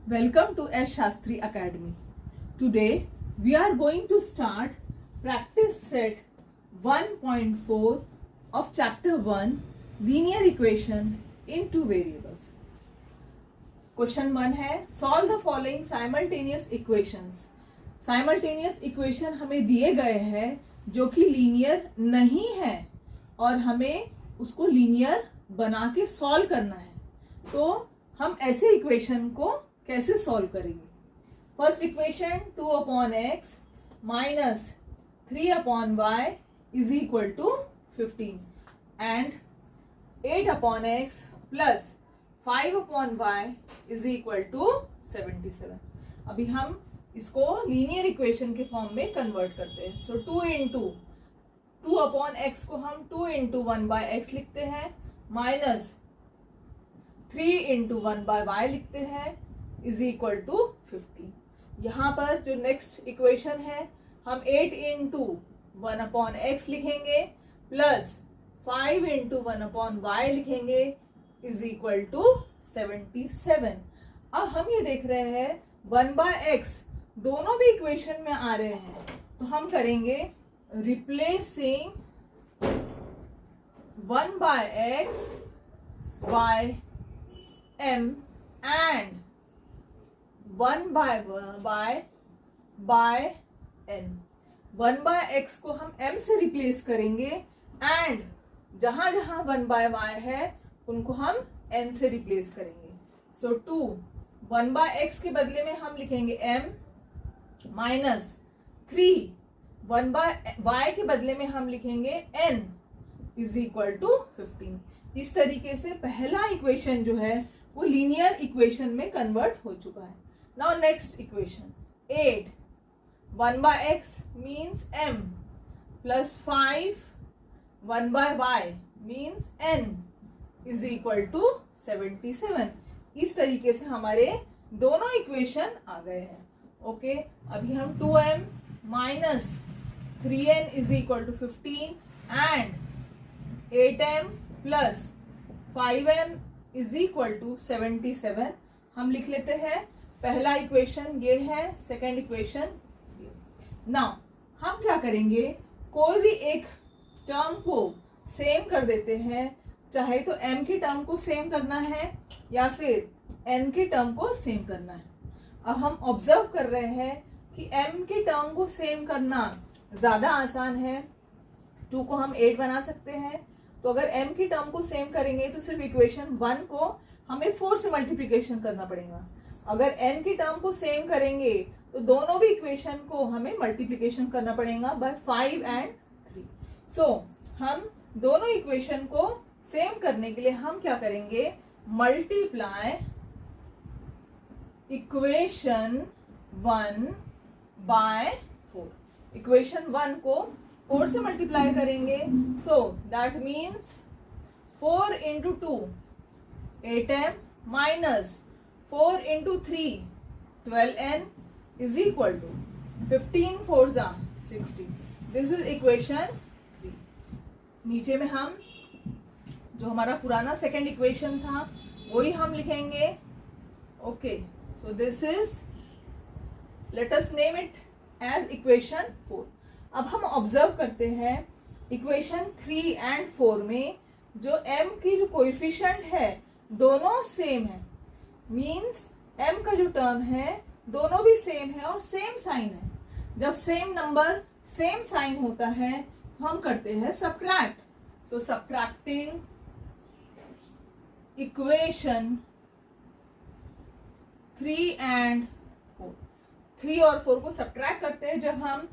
Welcome to S. Shastri Academy. Today we are going to start practice set 1.4 of chapter 1 linear equation in two variables. Question 1 है solve the following simultaneous equations. Simultaneous equation हमें दिए गए हैं जो कि linear नहीं है और हमें उसको लीनियर बना के सॉल्व करना है. तो हम ऐसे इक्वेशन को कैसे सॉल्व करेंगे? First equation 2/x minus 3/y is equal to 15 and 8/x plus 5/y is equal to 77. अभी हम इसको लीनियर इक्वेशन के फॉर्म में कन्वर्ट करते हैं. सो 2/x को हम 2 × 1/x लिखते हैं माइनस 3 × 1/y लिखते हैं इज इक्वल टू 15. यहाँ पर जो नेक्स्ट इक्वेशन है हम 8 × 1/x लिखेंगे प्लस 5 × 1/y लिखेंगे इज इक्वल टू 77. अब हम ये देख रहे हैं 1/x दोनों भी इक्वेशन में आ रहे हैं तो हम करेंगे replacing 1/x by m and 1/y by n. 1/x को हम m से रिप्लेस करेंगे एंड जहां जहां 1/y है उनको हम n से रिप्लेस करेंगे. सो 1/x के बदले में हम लिखेंगे m माइनस 3 1/y के बदले में हम लिखेंगे n इज इक्वल टू 15. इस तरीके से पहला इक्वेशन जो है वो लीनियर इक्वेशन में कन्वर्ट हो चुका है. Now next equation 8 1/x means m plus 5 1/y means n is equal to 77. इस तरीके से हमारे दोनों इक्वेशन आ गए हैं. ओके अभी हम 2m minus 3n is equal to 15 and 8m plus 5n is equal to 77 हम लिख लेते हैं. पहला इक्वेशन ये है, सेकेंड इक्वेशन ये. नाउ हम क्या करेंगे, कोई भी एक टर्म को सेम कर देते हैं. चाहे तो m की टर्म को सेम करना है या फिर n के टर्म को सेम करना है. अब हम ऑब्जर्व कर रहे हैं कि m के टर्म को सेम करना ज्यादा आसान है. 2 को हम 8 बना सकते हैं. तो अगर m की टर्म को सेम करेंगे तो सिर्फ इक्वेशन 1 को हमें 4 से मल्टीप्लिकेशन करना पड़ेगा. अगर n की टर्म को सेम करेंगे तो दोनों भी इक्वेशन को हमें मल्टीप्लिकेशन करना पड़ेगा बाय 5 एंड 3. सो हम दोनों इक्वेशन को सेम करने के लिए हम क्या करेंगे, मल्टीप्लाई इक्वेशन 1 बाय 4. इक्वेशन 1 को 4 से मल्टीप्लाई करेंगे. So that means 4 × 2 8m minus 4 × 3 12n is equal to 15 4 60. This is equation 3. नीचे में हम जो हमारा पुराना सेकेंड इक्वेशन था वही हम लिखेंगे. Okay so this is, let us name it as equation 4. अब हम ऑब्जर्व करते हैं इक्वेशन 3 एंड 4 में जो m की जो कोएफिशिएंट है दोनों सेम है. मीन्स m का जो टर्म है दोनों भी सेम है और सेम साइन है. जब सेम नंबर सेम साइन होता है तो हम करते हैं subtract. So subtracting equation 3 and 4. 3 और 4 को सबट्रैक्ट करते हैं जब हम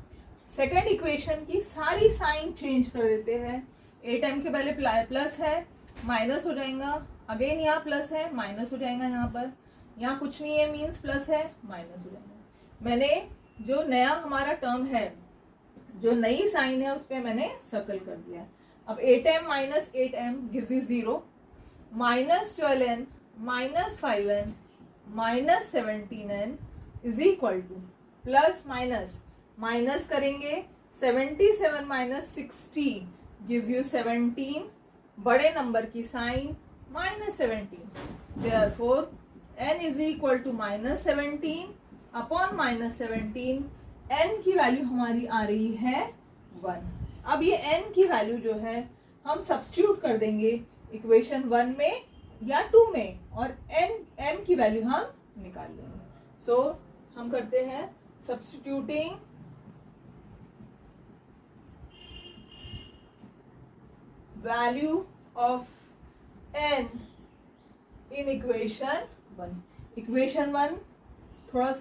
सेकेंड इक्वेशन की सारी साइन चेंज कर देते हैं. 8m के पहले प्लस है माइनस हो जाएगा, अगेन यहाँ प्लस है माइनस हो जाएगा. यहाँ पर यहाँ कुछ नहीं है मीन्स प्लस है माइनस हो जाएगा. मैंने जो नया हमारा टर्म है, जो नई साइन है उस पर मैंने सर्कल कर दिया. अब 8m minus 8m gives you 0, minus 12n minus 5n minus 17n is equal two plus minus minus करेंगे 77 माइनस 60 गिव्स यू 17 बड़े नंबर की sign -17, therefore n is equal to -17 upon -17, n की वैल्यू हमारी आ रही है 1। अब ये n की वैल्यू जो है हम सब्स्टिट्यूट कर देंगे इक्वेशन 1 में या 2 में, और m की वैल्यू हम निकाल लेंगे। सो हम करते हैं substituting value of n in equation 1। Equation 1 थोड़ा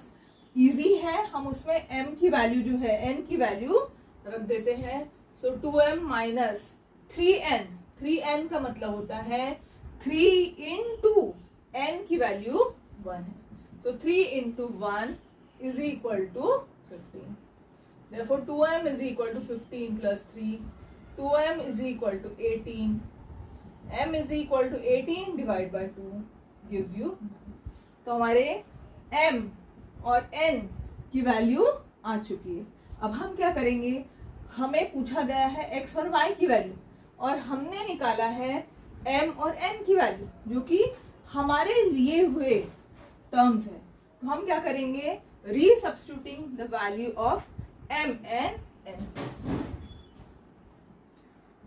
इजी है, हम उसमें m की वैल्यू जो है n की वैल्यू रख देते हैं। सो 2m माइनस 3n, 3n का मतलब होता है 3 इंटू n की वैल्यू 1 है। So 3 into 1 is equal to 15। Therefore 2m is equal to 15 plus 3, 2m is equal to 18, m is equal to 18 divided by 2 gives you 9। तो हमारे m और n की वैल्यू आ चुकी है। अब हम क्या करेंगे, हमें पूछा गया है x और y की वैल्यू, और हमने निकाला है m और n की वैल्यू, जो कि हमारे लिए हुए टर्म्स है। तो हम क्या करेंगे, रीसब्स्टिट्यूटिंग the value of m and n,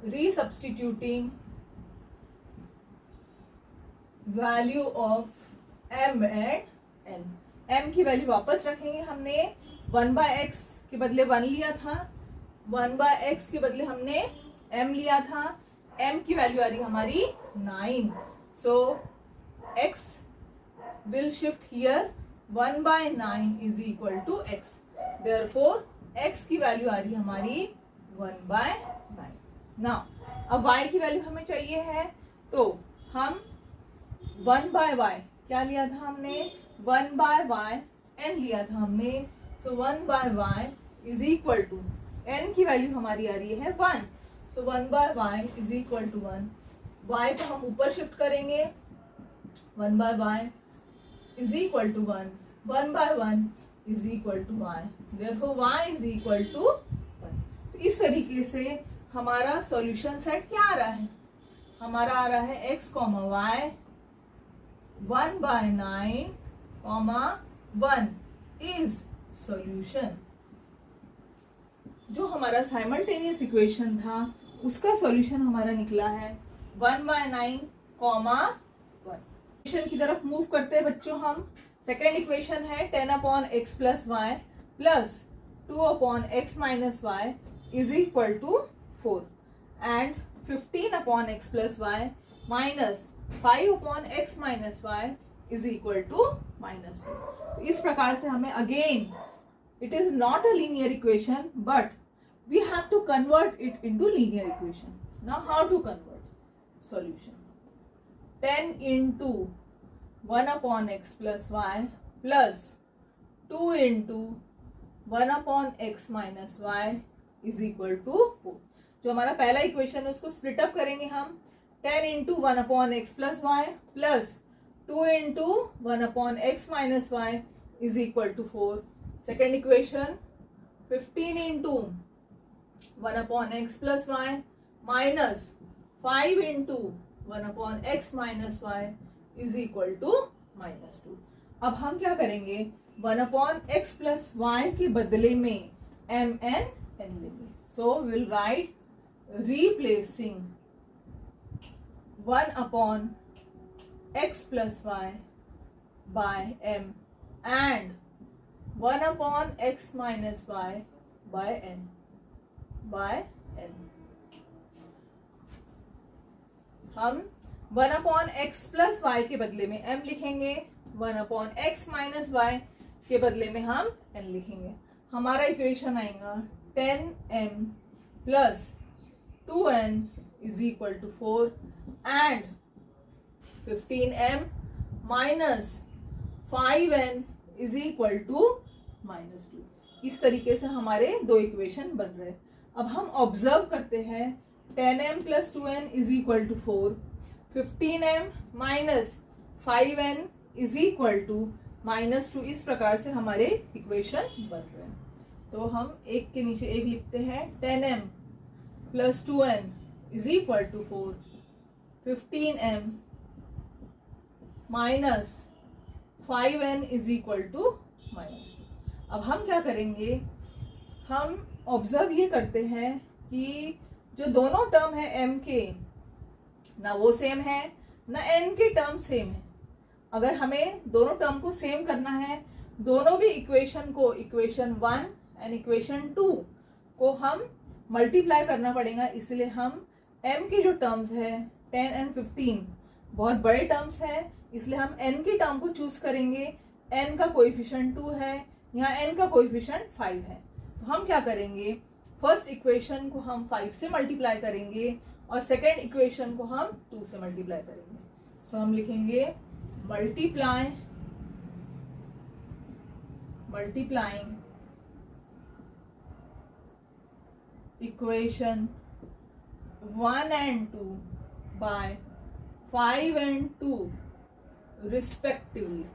रीसब्स्टिट्यूटिंग value of m and n। m की वैल्यू वापस रखेंगे, हमने 1/x के बदले 1 लिया था, 1/x के बदले हमने m लिया था। m की वैल्यू आ रही हमारी 9, सो x will shift here, 1/9 is equal to x, therefore x की वैल्यू आ रही हमारी 1/9। नाउ अब y की वैल्यू हमें चाहिए है, तो हम 1/y क्या लिया था हमने, 1/y n लिया था हमने। So 1/y is equal to n की वैल्यू हमारी आ रही है 1, so 1/y is equal to 1। y को हम ऊपर शिफ्ट करेंगे, 1/y is equal to 1, 1/1 is equal to y, therefore y is equal to 1। तो इस तरीके से हमारा सॉल्यूशन सेट क्या आ रहा है, हमारा आ रहा है x, y 1/9, 1 इज सॉल्यूशन। जो हमारा साइमल्टेनियस इक्वेशन था उसका सॉल्यूशन हमारा निकला है 1/9, 1। इक्वेशन की तरफ मूव करते हैं बच्चों हम। सेकेंड इक्वेशन है 10/x plus y plus 2/x minus y is equal to 4 and 15/x plus y minus 5/x minus y is equal to -2। इस प्रकार से हमें again it is not a linear equation but we have to convert it into linear equation. Now how to convert solution, 10 into 1/x plus y plus 2 into 1/x minus y is equal to 4। जो हमारा पहला equation है उसको split up करेंगे हम, 10 into 1/x plus y plus 2 into 1/x minus y is equal to 4। Second equation 15 into 1/x plus y minus 5 into 1/x minus y is equal to -2। अब हम क्या करेंगे, 1/x प्लस वाई के बदले में m n लेंगे। So will write replacing 1/x plus y by m and 1/x minus y by n हम 1/x plus y के बदले में m लिखेंगे, 1/x माइनस y के बदले में हम n लिखेंगे। हमारा इक्वेशन आएगा 10m plus 2n is equal to 4 and 15m minus 5n is equal to -2। इस तरीके से हमारे दो इक्वेशन बन रहे। अब हम ऑब्जर्व करते हैं 10m plus 2n is equal to 4, 15m minus 5n is equal to -2। इस प्रकार से हमारे इक्वेशन बन रहे हैं। तो हम एक के नीचे एक लिखते हैं, 10m plus 2n is equal to 4, 15m minus 5n is equal to -2। अब हम क्या करेंगे, हम ऑब्जर्व ये करते हैं कि जो दोनों टर्म है m के, ना वो सेम है ना n के टर्म सेम है। अगर हमें दोनों टर्म को सेम करना है, दोनों भी इक्वेशन को, इक्वेशन 1 एंड इक्वेशन 2 को हम मल्टीप्लाई करना पड़ेगा। इसलिए हम m के जो टर्म्स है 10 एंड 15 बहुत बड़े टर्म्स है, इसलिए हम n के टर्म को चूज करेंगे। n का कोएफिशिएंट 2 है, यहाँ n का कोएफिशिएंट 5 है। तो हम क्या करेंगे, फर्स्ट इक्वेशन को हम 5 से मल्टीप्लाई करेंगे और सेकेंड इक्वेशन को हम 2 से मल्टीप्लाई करेंगे। सो हम लिखेंगे multiplying equation 1 and 2 by 5 and 2 respectively.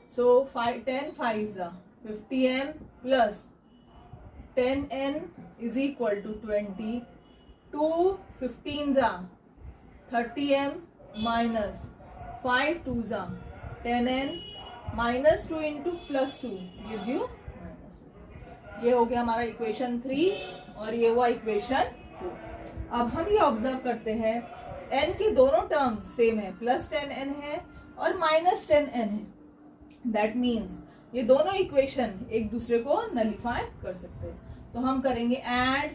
So 10 5s are 50m plus 10n is equal to 20. 2 15s are 30m minus 5 2s are 10n minus 2 into plus 2 gives you -2। ये हो गया हमारा इक्वेशन 3 और ये हुआ इक्वेशन 4। अब हम ये ऑब्जर्व करते हैं n के दोनों टर्म सेम है, प्लस 10n है और माइनस 10n है। दैट मीन्स ये दोनों इक्वेशन एक दूसरे को नलिफाई कर सकते हैं। तो हम करेंगे ऐड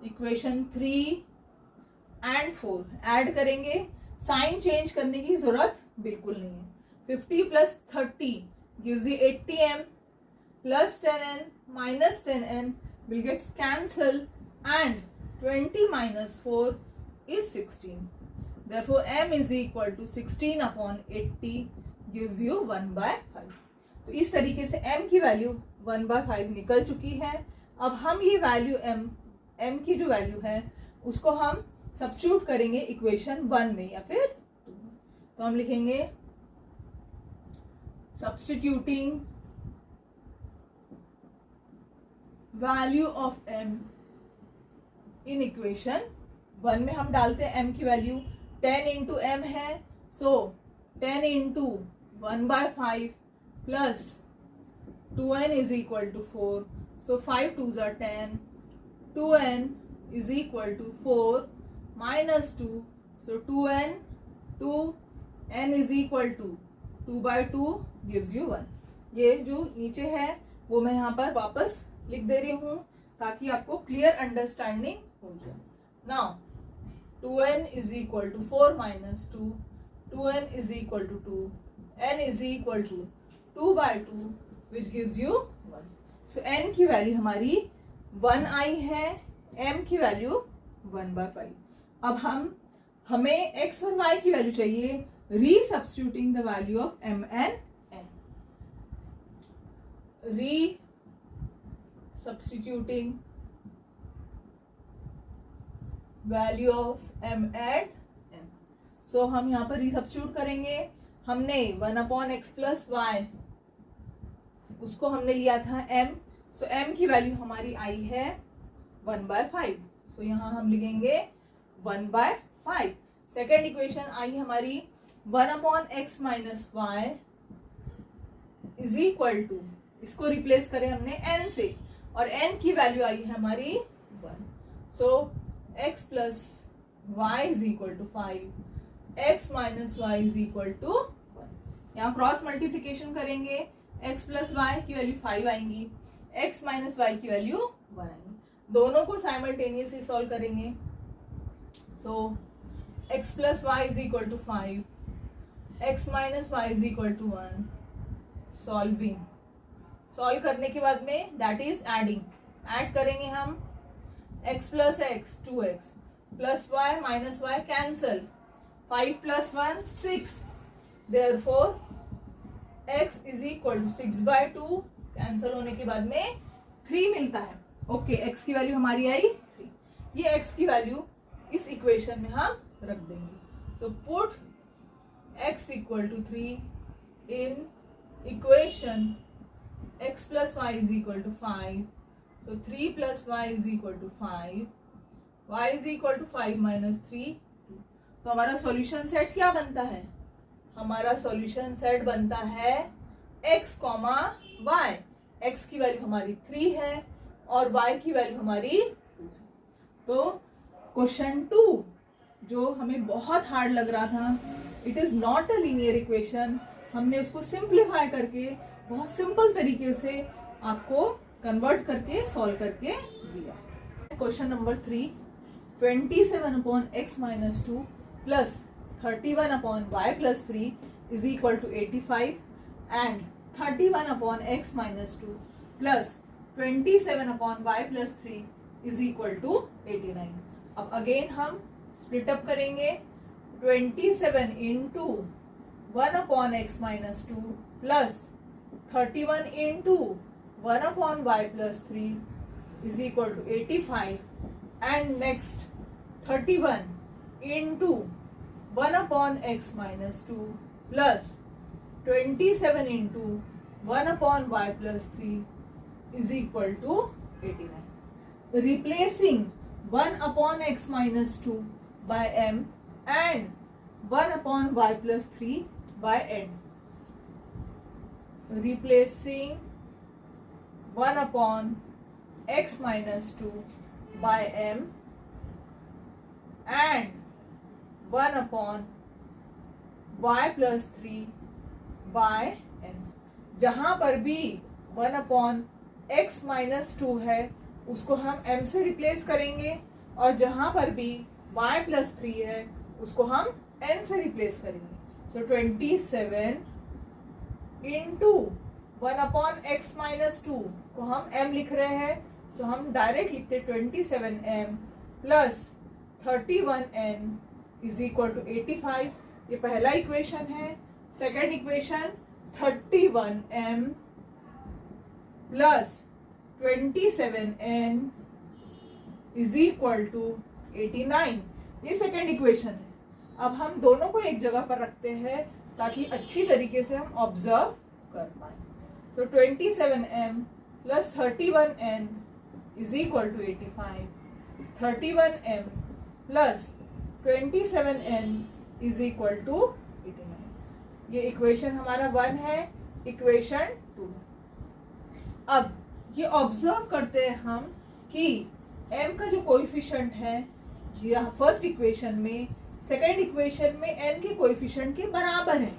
इक्वेशन 3 एंड 4 ऐड करेंगे। साइन चेंज करने की जरूरत बिल्कुल नहीं है। 50 plus 30 gives you 80m plus 10n minus 10n will get cancelled and 20 minus 4 is 16. Therefore m is equal to 16 upon 80 gives you 1/5। तो इस तरीके से m की वैल्यू 1/5 निकल चुकी है। अब हम ये वैल्यू m की जो वैल्यू है उसको हम सब्स्टिट्यूट करेंगे इक्वेशन 1 में या फिर 2 में। तो हम लिखेंगे substituting value of m in equation 1 में हम डालते हैं m की वैल्यू 10 इंटू m है। So 10 into 1/5 plus 2n is equal to 4। So 5 2s are 10, 2n is equal to 4 minus 2, so 2n, 2n is equal to 2/2 gives you 1। ये जो नीचे है वो मैं यहाँ पर वापस लिख दे रही हूँ ताकि आपको क्लियर अंडरस्टैंडिंग हो जाए। Now 2n is equal to 4 minus 2, 2n is equal to 2, n is equal to 2/2 which gives you 1। so n की वैल्यू हमारी 1 आई है, m की वैल्यू 1/5। अब हमें x और y की वैल्यू चाहिए, रीसब्स्टिट्यूटिंग the value of m and n। रीसब्स्टिट्यूटिंग value of m and n। सो हम यहाँ पर रीसब्स्टिट्यूट करेंगे। हमने 1/x प्लस y उसको हमने लिया था m। सो m की वैल्यू हमारी आई है 1/5। सो यहाँ हम लिखेंगे 1/5। सेकेंड इक्वेशन आई हमारी 1/x minus y is equal to, इसको रिप्लेस करें हमने n से और n की वैल्यू आई है हमारी 1। So x plus y is equal to 5, x minus y is equal to 1। यहाँ क्रॉस मल्टीप्लीकेशन करेंगे, x प्लस y की वैल्यू 5 आएंगी, x माइनस y की वैल्यू 1 आएंगी। दोनों को साइमल्टेनियसली सॉल्व करेंगे। So x plus y is equal to 5, x minus y is equal to 1। Solve करने के बाद में दैट इज एडिंग, ऐड करेंगे हम x plus x 2x plus y minus y cancel, 5 plus 1 6, therefore x is equal to 6/2 cancel होने के बाद में 3 मिलता है। ओके, x की वैल्यू हमारी आई 3। ये x की वैल्यू इस इक्वेशन में हम रख देंगे। So put x equal to 3 in equation x plus y is equal to 5। So 3 plus y is equal to 5 y is equal to 5 minus 3। तो हमारा सॉल्यूशन सेट क्या बनता है? हमारा सॉल्यूशन सेट बनता है x कॉमा y। x की value हमारी 3 है और y की वैल्यू हमारी 2 है। तो क्वेश्चन 2 जो हमें बहुत हार्ड लग रहा था, it is not a linear equation, हमने उसको सिंप्लीफाई करके बहुत सिंपल तरीके से आपको कन्वर्ट करके सॉल्व करके दिया। Question number 3, 27 upon x minus 2 plus 31 upon y plus 3 is equal to 85 and 31 upon x minus 2 plus 27 upon y plus 3 is equal to 89। अब अगेन हम स्प्लिट अप करेंगे। 27 into 1 upon x minus 2 plus 31 into 1 upon y plus 3 is equal to 85 and next 31 into 1 upon x minus 2 plus 27 into 1 upon y plus 3 is equal to 89। Replacing 1 upon x minus 2 by m and 1 upon y plus 3 by n. Replacing 1 upon x minus 2 by m and 1 upon y plus 3 by n. जहां पर भी 1 upon x minus 2 है उसको हम m से replace करेंगे और जहां पर भी y प्लस 3 है उसको हम n से रिप्लेस करेंगे। सो 27 इंटू 1 अपॉन x माइनस 2 को हम m लिख रहे हैं, सो हम डायरेक्ट लिखते 27m plus 31n is equal to 85। ये पहला इक्वेशन है। Second equation 31m plus 27n is equal to 89। ये सेकेंड इक्वेशन है। अब हम दोनों को एक जगह पर रखते हैं ताकि अच्छी तरीके से हम ऑब्जर्व कर पाए। So 27m plus 31n is equal to 85। 31m plus 27n is equal to 89। ये इक्वेशन हमारा 1 है, इक्वेशन 2। अब ये ऑब्जर्व करते हैं हम कि m का जो कोएफिशिएंट है यह फर्स्ट इक्वेशन में, सेकेंड इक्वेशन में n के कोएफिशिएंट के बराबर है।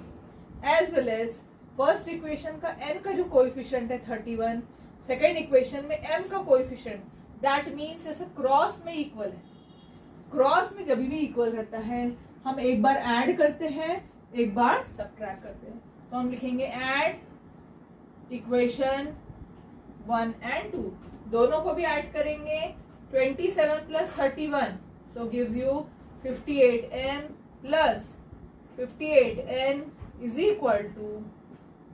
As well as first equation का n का जो कोएफिशिएंट है 31, सेकेंड इक्वेशन में m का कोएफिशिएंट, दैट मीन्स ऐसे क्रॉस में इक्वल है। क्रॉस में जब भी इक्वल रहता है हम एक बार ऐड करते हैं, एक बार सबट्रैक्ट करते हैं। तो हम लिखेंगे ऐड इक्वेशन 1 and 2, दोनों को भी ऐड करेंगे। 27 plus 31 so gives you 58m plus 58n is equal to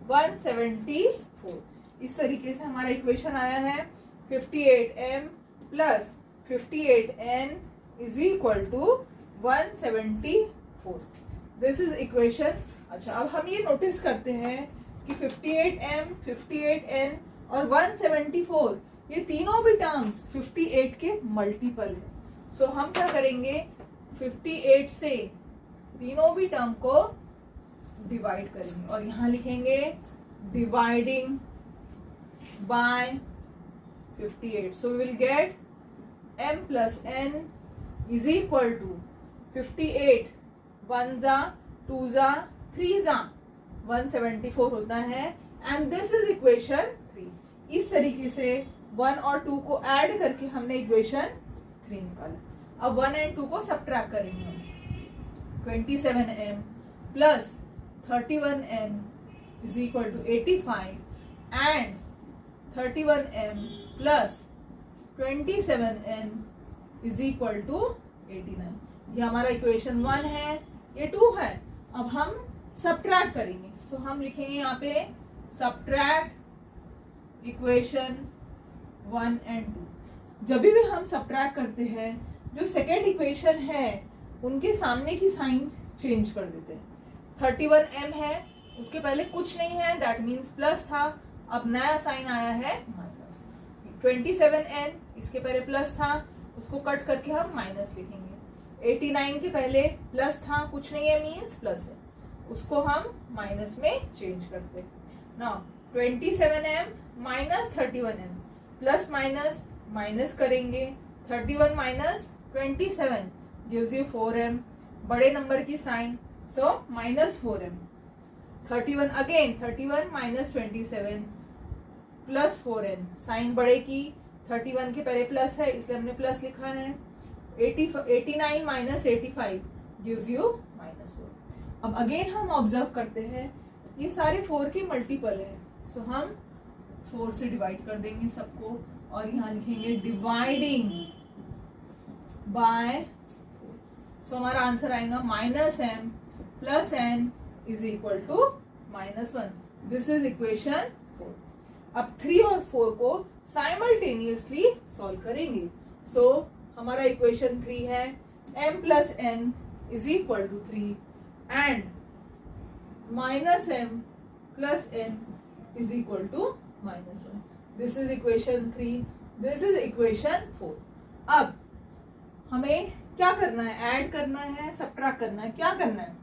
174। इस तरीके से हमारा इक्वेशन आया है 58m plus 58n is equal to 174। This is equation. अच्छा, अब हम ये नोटिस करते हैं कि 58m, 58n और 174 ये तीनों भी टर्म्स 58 के मल्टीपल है। सो हम क्या करेंगे, 58 से तीनों भी टर्म को डिवाइड करेंगे और यहाँ लिखेंगे dividing by 58। So we will get m plus n is equal to 58 1 जा 2 जा 3 जा 174 होता है एंड दिस इज इक्वेशन 3। इस तरीके से 1 और 2 को ऐड करके हमने इक्वेशन 3 निकाला। अब 1 और 2 को सबट्रैक्ट करेंगे हम। 27m plus 31n is equal to 85 and 31m plus 27n is equal to 89। ये हमारा इक्वेशन 1 है, ये 2 है। अब हम सबट्रैक्ट करेंगे। सो हम लिखेंगे यहाँ पे सबट्रैक्ट इक्वेशन 1 and 2। जब भी हम सबट्रैक्ट करते हैं जो सेकेंड इक्वेशन है उनके सामने की साइन चेंज कर देते हैं। 31m है, उसके पहले कुछ नहीं है, दैट मीन्स प्लस था, अब नया साइन आया है माइनस। 27n इसके पहले प्लस था, उसको कट करके हम माइनस लिखेंगे। 89 के पहले प्लस था, कुछ नहीं है मीन्स प्लस है, उसको हम माइनस में चेंज करते। Now 27m minus 31m, plus minus minus करेंगे, 31 माइनस 27 गिव्स यू 4m, बड़े नंबर की sign, so minus 4m। 31 again, 31 minus 27 plus 4n, sign बड़े की, 31 के पहले प्लस है इसलिए हमने प्लस लिखा है। 89 माइनस 85 गिव्स यू माइनस 4। अब अगेन हम ऑब्जर्व करते हैं ये सारे 4 के मल्टीपल है, सो हम 4 से डिवाइड कर देंगे सबको और यहाँ लिखेंगे डिवाइडिंग बाय, सो हमारा आंसर आएगा minus m plus n is equal to minus 1। This is equation 4। अब 3 और 4 को साइमल्टेनियसली सॉल्व करेंगे। सो हमारा इक्वेशन 3 है m plus n is equal to 3 and minus m plus n is equal to minus 1। This is equation 3, this is equation 4। अब हमें क्या करना है, ऐड करना है, सब्ट्रैक्ट करना है, क्या करना है,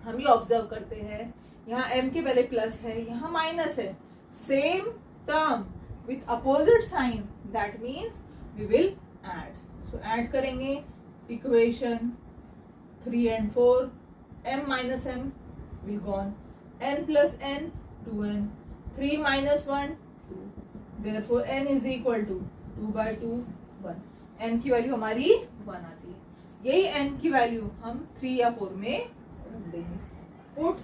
हम ये ऑब्जर्व करते हैं यहाँ m के पहले प्लस है, यहाँ माइनस है, same term with opposite sign, that means we will add. So add करेंगे equation 3 and 4, m minus m will gone, n plus n 2n, 3 minus 1 2, therefore n is equal to 2 by 2 1, n की value हमारी 1 आती है। यही n की value हम 3 या 4 में रख देंगे। Put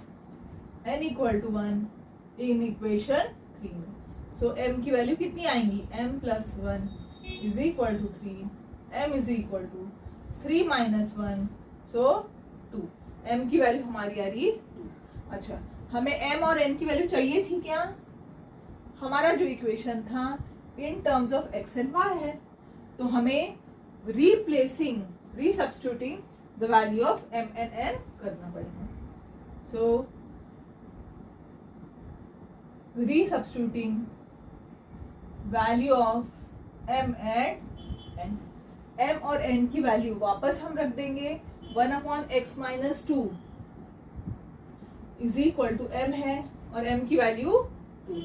n equal to 1 in equation 3 में, सो m की वैल्यू कितनी आएंगी, m plus 1 is equal to 3, m is equal to 3 minus 1 so 2, m की वैल्यू हमारी आ रही 2। अच्छा, हमें m और n की वैल्यू चाहिए थी क्या, हमारा जो इक्वेशन था in terms of x and y है, तो हमें resubstituting the value of m and n करना पड़ेगा। So resubstituting value of m and n, m और n की वैल्यू वापस हम रख देंगे, 1 upon x minus 2 is equal to m है और m की value 2।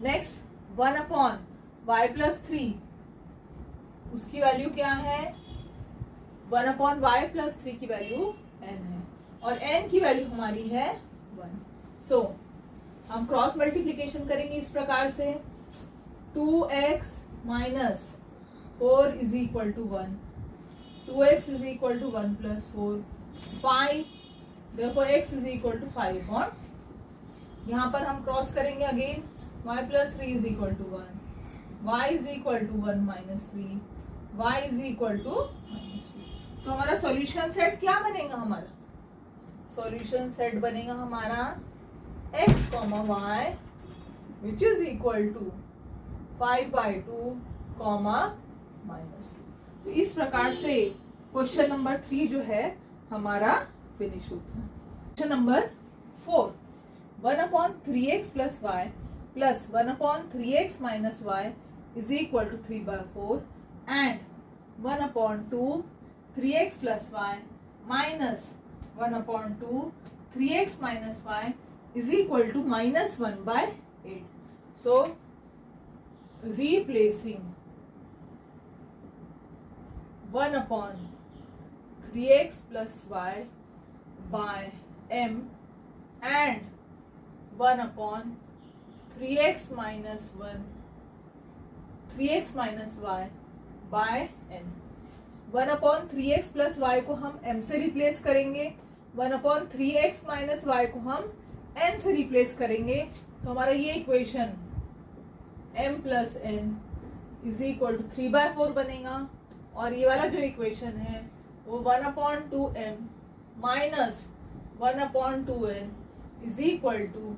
Next 1 upon y plus 3, उसकी वैल्यू क्या है, 1 अपॉन y प्लस 3 की वैल्यू n है और n की वैल्यू हमारी है 1। सो हम क्रॉस मल्टीप्लीकेशन करेंगे इस प्रकार से, 2x minus 4 is equal to 1, 2x is equal to 1 plus 4 5, therefore x is equal to 5 upon, यहाँ पर हम क्रॉस करेंगे again, y plus 3 is equal to 1, y is equal to 1 minus 3, y is equal to minus 2। तो हमारा solution set क्या बनेगा, हमारा solution set बनेगा हमारा x comma y which is equal to 5 by 2 comma minus 2। तो इस प्रकार से क्वेश्चन नंबर 3 जो है हमारा फिनिश होता है। Question number 4, 1 upon 3x plus y plus 1 upon 3x minus y is equal to 3 by 4 and 1 upon 2 3x plus y minus 1 upon 2 3x minus y is equal to minus 1 by 8। So replacing 1 upon 3x plus y by m and 1 upon 3x minus 1, 3x minus y by n। 1 upon 3x plus y को हम m से replace करेंगे, 1 upon 3x minus y को हम n से replace करेंगे, तो हमारा ये equation m plus n is equal to 3 by 4 बनेगा और ये वाला जो इक्वेशन है वो 1 upon 2m minus 1 upon 2n is equal to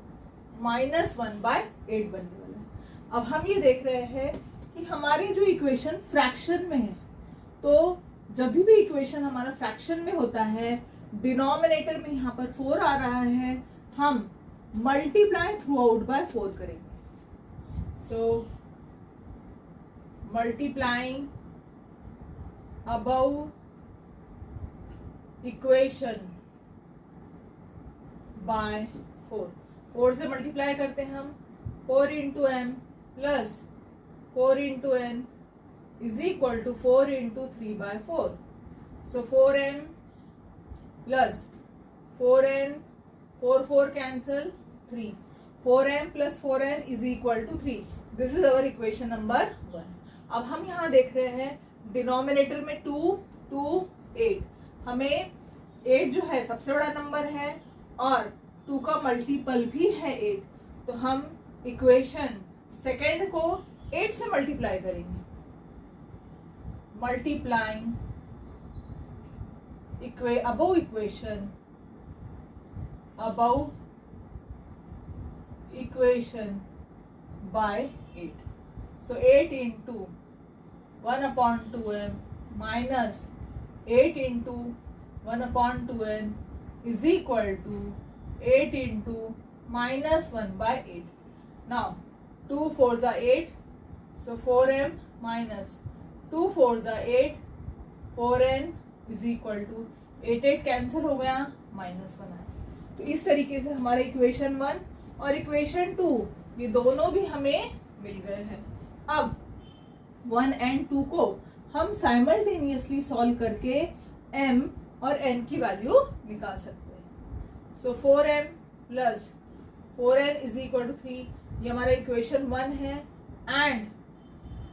minus 1 by 8 बनने वाला है। अब हम ये देख रहे हैं कि हमारी जो इक्वेशन फ्रैक्शन में है, तो जब भी इक्वेशन हमारा फ्रैक्शन में होता है, डिनोमिनेटर में यहाँ पर 4 आ रहा है, हम मल्टीप्लाई थ्रू आउट बाय 4 करेंगे। सो मल्टीप्लाइंग above इक्वेशन बाय 4 से मल्टीप्लाई करते हैं हम 4 into m plus 4 into n is equal to 4 into 3/4. So 4m plus 4n 4 cancel 3 4m plus 4n is equal to 3. This is our equation number 1. अब हम यहाँ देख रहे हैं डिनोमिनेटर में 2 2 8. हमें 8 जो है सबसे बड़ा नंबर है और 2 का मल्टीपल भी है 8. तो हम इक्वेशन सेकेंड को 8 से मल्टीप्लाई करेंगे. Multiplying above equation by 8. So 8 into 1/2m minus 8 into 1/2n is equal to 8 into minus 1/8. Now 2 4s are 8, so 4m minus 2 4s are 8, 4n is equal to 8 cancel हो गया, -1 आया. तो इस तरीके से हमारा इक्वेशन 1 और इक्वेशन 2 ये दोनों भी हमें मिल गए हैं. अब 1 एंड 2 को हम साइमल्टेनियसली सॉल्व करके m और n की वैल्यू निकाल सकते हैं. So 4m plus 4n is equal to 3 ये हमारा इक्वेशन 1 है and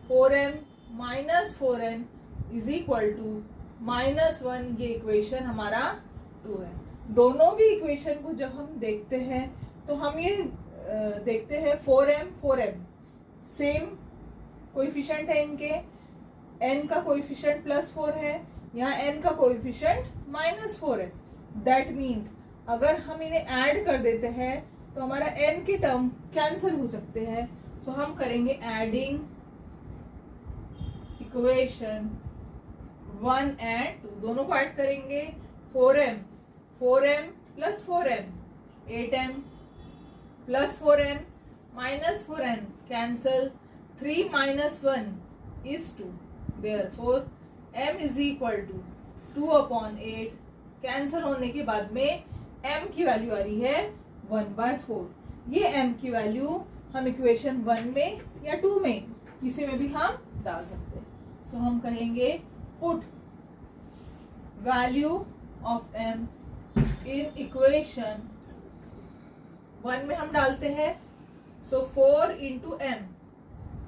4m minus 4n is equal to -1 ये इक्वेशन हमारा 2 है. दोनों भी इक्वेशन को जब हम देखते हैं तो हम ये देखते हैं 4m सेम कोएफिशिएंट है इनके. n का कोएफिशिएंट +4 है, यहाँ n का कोएफिशिएंट -4 है. दैट मीन्स अगर हम इन्हें ऐड कर देते हैं तो हमारा n के टर्म कैंसिल हो सकते हैं. सो हम करेंगे एडिंग इक्वेशन 1 एंड 2 दोनों को ऐड करेंगे. 4m plus 4m 8m plus 4n minus 4n cancel 3 minus 1 is 2. Therefore, m is equal to 2/8. Cancel होने के बाद में m की वैल्यू आ रही है 1/4. ये m की वैल्यू हम इक्वेशन 1 में या 2 में किसी में भी हम डाल सकते हैं. सो हम कहेंगे put value of m in equation 1 में हम डालते हैं. So 4 into m.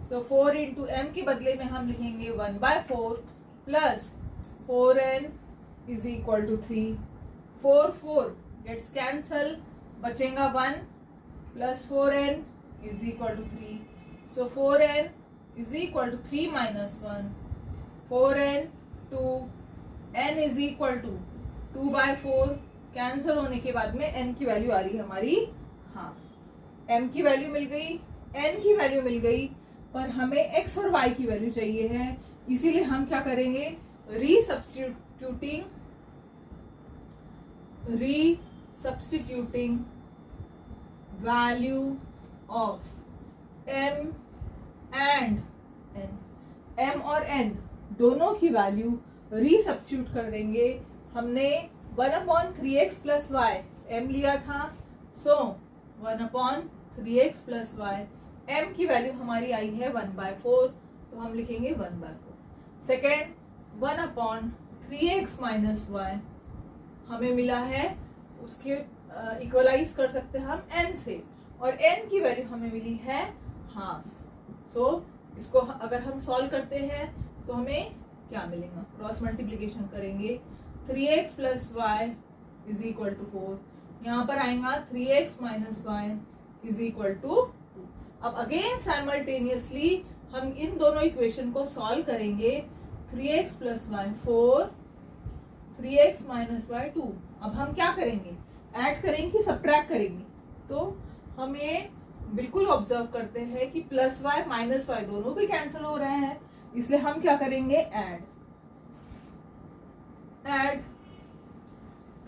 So 4 into m के बदले में हम लिखेंगे 1/4 plus 4n is equal to 3. 4 gets cancel, बचेगा 1 plus 4n is equal to 3. So 4n is equal to 3 minus 1. 4n 2 n is equal to 2/4. Cancel होने के बाद में n की वैल्यू आ रही है हमारी हाफ. m की वैल्यू मिल गई, n की वैल्यू मिल गई, पर हमें x और y की वैल्यू चाहिए है. इसीलिए हम क्या करेंगे, रीसब्स्टिट्यूटिंग value of m and n. m और n दोनों की वैल्यू रीसब्स्टिट्यूट कर देंगे. हमने 1/3x प्लस y m लिया था. सो 1/3x प्लस y m की वैल्यू हमारी आई है 1/4, तो हम लिखेंगे 1/4. सेकेंड 1/3x माइनस y हमें मिला है, उसके इक्वलाइज कर सकते हैं हम n से, और n की वैल्यू हमें मिली है हाफ. सो इसको अगर हम सॉल्व करते हैं तो हमें क्या मिलेगा, क्रॉस मल्टीप्लीकेशन करेंगे. 3x plus y is equal to 4. यहाँ पर आएगा 3x minus y is equal to 2. अब अगेन साइमल्टेनियसली हम इन दोनों इक्वेशन को सॉल्व करेंगे. 3x plus y 4, 3x minus y 2. अब हम क्या करेंगे, ऐड करेंगे कि सब्ट्रैक्ट करेंगे. तो हम ये बिल्कुल ऑब्जर्व करते हैं कि प्लस y माइनस y दोनों भी कैंसिल हो रहे हैं, इसलिए हम क्या करेंगे, add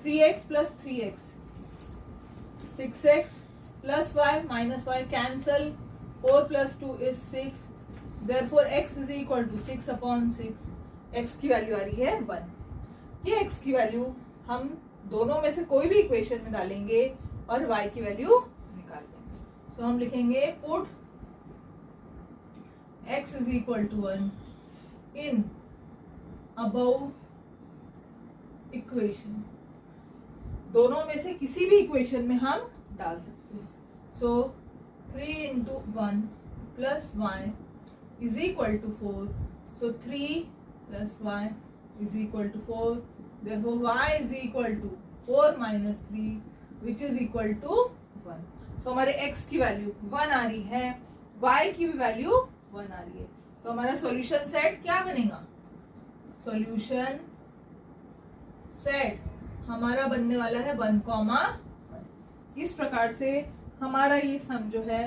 3x plus 3x 6x plus y minus y cancel. 4 plus 2 is 6. Therefore x is equal to 6/6. x की वैल्यू आ रही है 1। ये x की वैल्यू हम दोनों में से कोई भी इक्वेशन में डालेंगे और y की वैल्यू निकाल लेंगे। सो हम लिखेंगे put x is equal to 1 in above equation. दोनों में से किसी भी इक्वेशन में हम डाल सकते हैं। So 3 into 1 plus y is equal to 4। So 3 plus y is equal to 4। therefore y is equal to 4 minus 3 which is equal to 1। so हमारे x की वैल्यू 1 आ रही है, y की भी वैल्यू 1 आ रही है। तो हमारा सॉल्यूशन सेट क्या बनेगा? सॉल्यूशन सेट हमारा बनने वाला है 1,1। इस प्रकार से हमारा ये सम जो है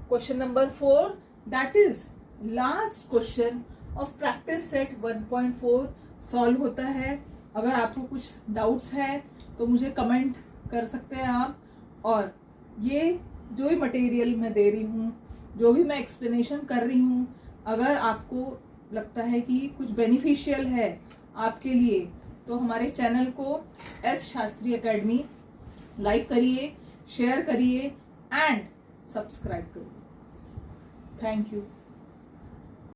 question number 4 that is last question of practice set 1.4 solve होता है। अगर आपको कुछ डाउट्स है तो मुझे कमेंट कर सकते हैं आप। और ये जो भी मटेरियल मैं दे रही हूँ, जो भी मैं एक्सप्लेनेशन कर रही हूँ, अगर आपको लगता है कि कुछ बेनिफिशियल है आपके लिए तो हमारे चैनल को एस शास्त्री एकेडमी लाइक करिए, शेयर करिए एंड सब्सक्राइब करिए। Thank you.